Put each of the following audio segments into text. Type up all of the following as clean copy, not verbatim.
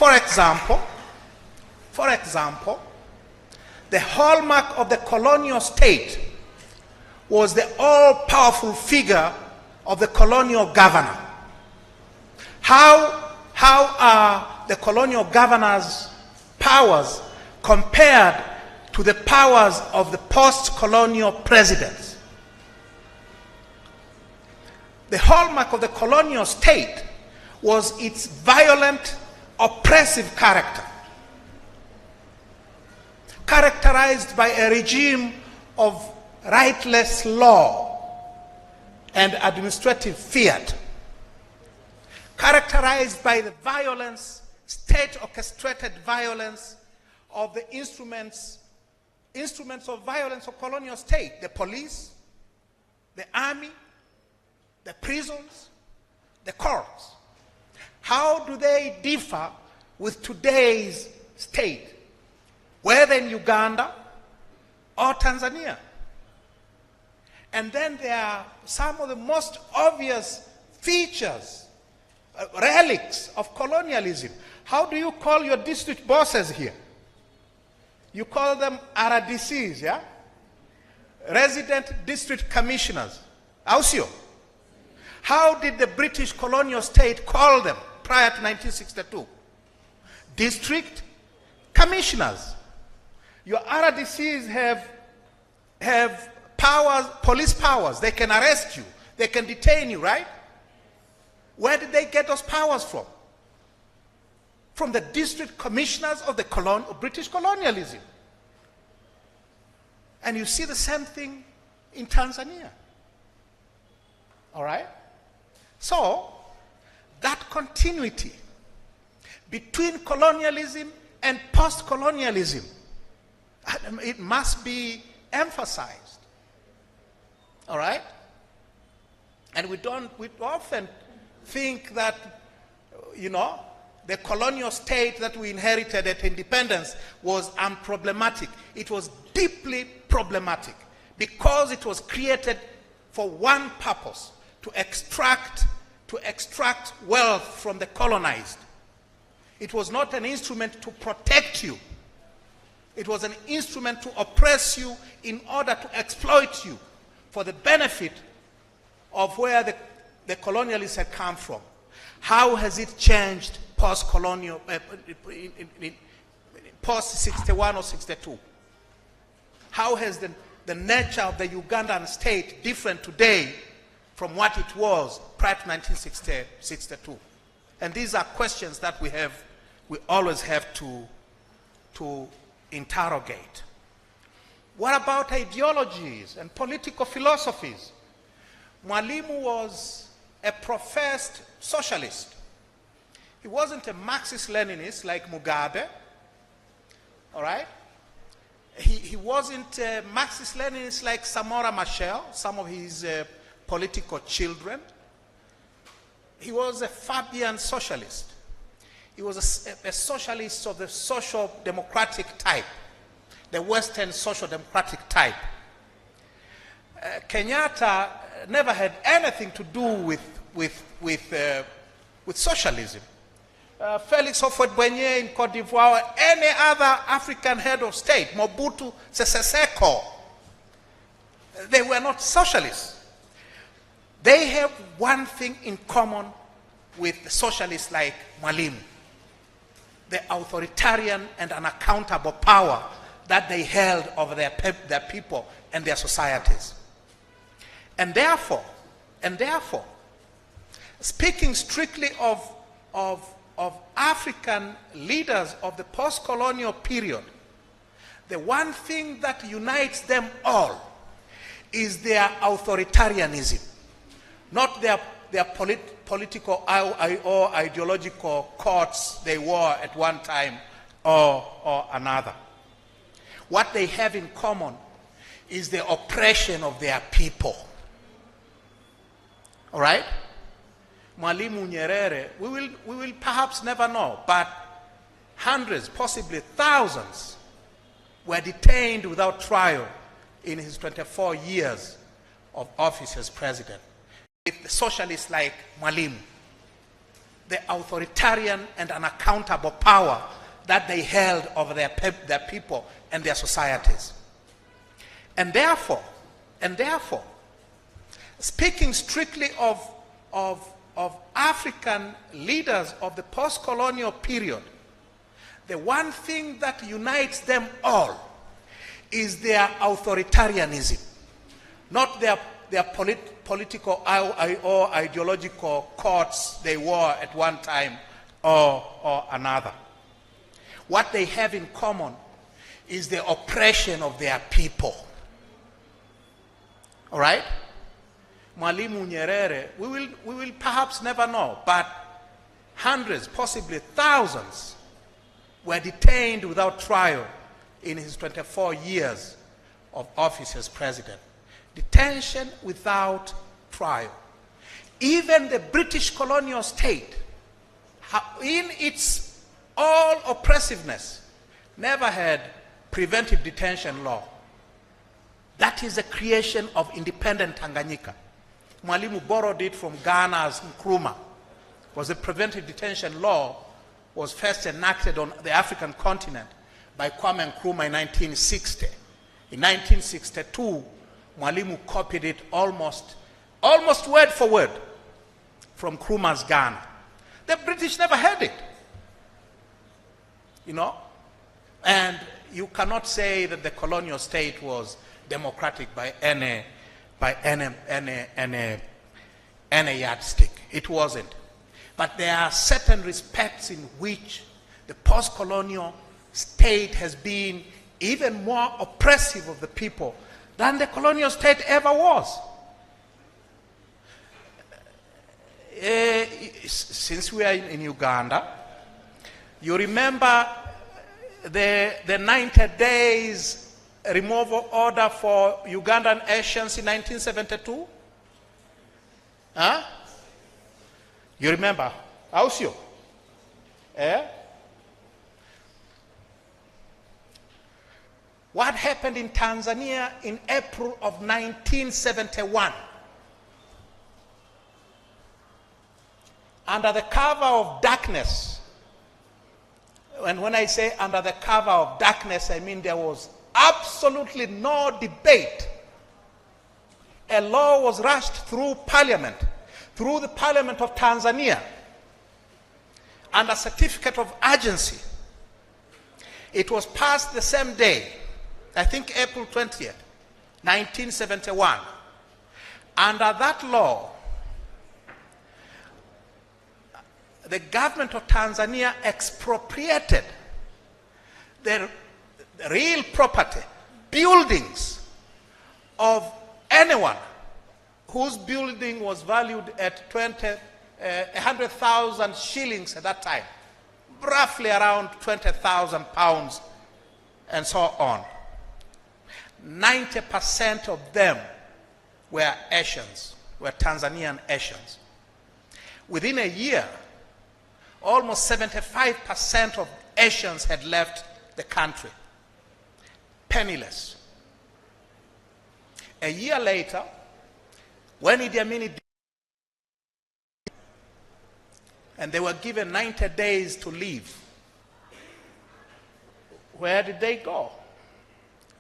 For example, the hallmark of the colonial state was the all-powerful figure of the colonial governor. How are the colonial governor's powers compared to the powers of the post-colonial presidents? The hallmark of the colonial state was its violent, oppressive character, characterized by a regime of rightless law and administrative fiat, characterized by the violence, state-orchestrated violence of the instruments of violence of colonial state, the police, the army, the prisons, the courts. How do they differ with today's state, whether in Uganda or Tanzania? And then there are some of the most obvious features, relics of colonialism. How do you call your district bosses here? You call them RDCs, yeah? Resident District Commissioners. Ausio. How did the British colonial state call them prior to 1962? District Commissioners. Your RDCs have powers, police powers. They can arrest you. They can detain you, right? Where did they get those powers from? From the district commissioners of the British colonialism. And you see the same thing in Tanzania. All right? So, that continuity between colonialism and post-colonialism, it must be emphasized. All right? And we often think that, the colonial state that we inherited at independence was unproblematic. It was deeply problematic because it was created for one purpose: to extract wealth from the colonized. It was not an instrument to protect you. It was an instrument to oppress you in order to exploit you for the benefit of where the colonialists had come from. How has it changed post-colonial, post-61 or 62? How has the nature of the Ugandan state different today from what it was prior to 1962? And these are questions that we always have to interrogate. What about ideologies and political philosophies? Mwalimu was a professed socialist. He wasn't a Marxist-Leninist like Mugabe, all right? He wasn't a Marxist-Leninist like Samora Machel, some of his political children. He was a Fabian socialist. He was a socialist of the social democratic type, the Western social democratic type. Kenyatta never had anything to do with socialism. Felix Houphouët-Boigny in Cote d'Ivoire, any other African head of state, Mobutu Sese Seko, they were not socialists. They have one thing in common with socialists like Mwalimu: the authoritarian and unaccountable power that they held over their people and their societies. And therefore, speaking strictly of African leaders of the post-colonial period, the one thing that unites them all is their authoritarianism, not their political or ideological courts they wore at one time or another. What they have in common is the oppression of their people. All right? Mwalimu Nyerere, we will perhaps never know, but hundreds, possibly thousands, were detained without trial in his 24 years of office as president. With socialists like Mwalimu, the authoritarian and unaccountable power that they held over their people and their societies. And therefore, speaking strictly of African leaders of the post-colonial period, the one thing that unites them all is their authoritarianism, not their political or ideological courts they wore at one time or another. What they have in common is the oppression of their people. All right? Mwalimu Nyerere, we will perhaps never know, but hundreds, possibly thousands, were detained without trial in his 24 years of office as president. Detention without trial. Even the British colonial state, in its all oppressiveness, never had preventive detention law. That is a creation of independent Tanganyika. Mwalimu borrowed it from Ghana's Nkrumah. Was a preventive detention law was first enacted on the African continent by Kwame Nkrumah in 1960. In 1962, Mwalimu copied it almost word for word from Nkrumah's Ghana. The British never had it, you know. And you cannot say that the colonial state was democratic by any yardstick. It wasn't. But there are certain respects in which the post-colonial state has been even more oppressive of the people than the colonial state ever was. Since we are in Uganda, you remember the 90 days removal order for Ugandan Asians in 1972? Huh? You remember? How's you? Eh? What happened in Tanzania in April of 1971? Under the cover of darkness, and when I say under the cover of darkness, I mean there was absolutely no debate. A law was rushed through Parliament, through the Parliament of Tanzania, under certificate of urgency. It was passed the same day, I think April 20th, 1971. Under that law, the government of Tanzania expropriated the real property, buildings of anyone whose building was valued at 100,000 shillings at that time, roughly around 20,000 pounds, and so on. 90% of them were Asians, were Tanzanian Asians. Within a year, almost 75% of Asians had left the country, penniless. A year later, when Idi Amin and they were given 90 days to leave, where did they go?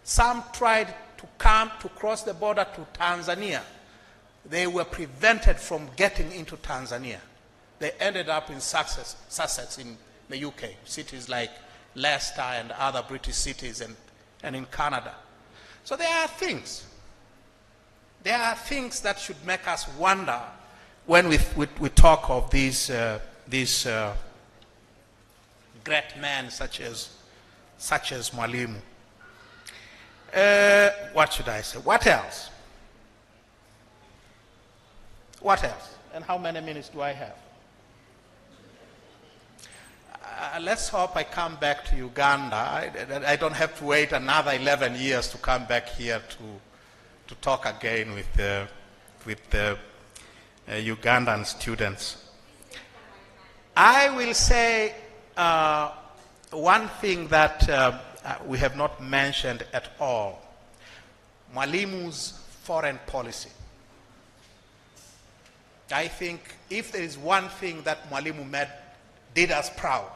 Some tried to cross the border to Tanzania. They were prevented from getting into Tanzania. They ended up in Sussex in the UK, cities like Leicester and other British cities, and in Canada. So there are things that should make us wonder when we talk of these great men such as Mwalimu. What should I say? What else? What else? And how many minutes do I have? Let's hope I come back to Uganda. I don't have to wait another 11 years to come back here to talk again with the Ugandan students. I will say one thing that we have not mentioned at all: Mwalimu's foreign policy. I think if there is one thing that Mwalimu did us proud,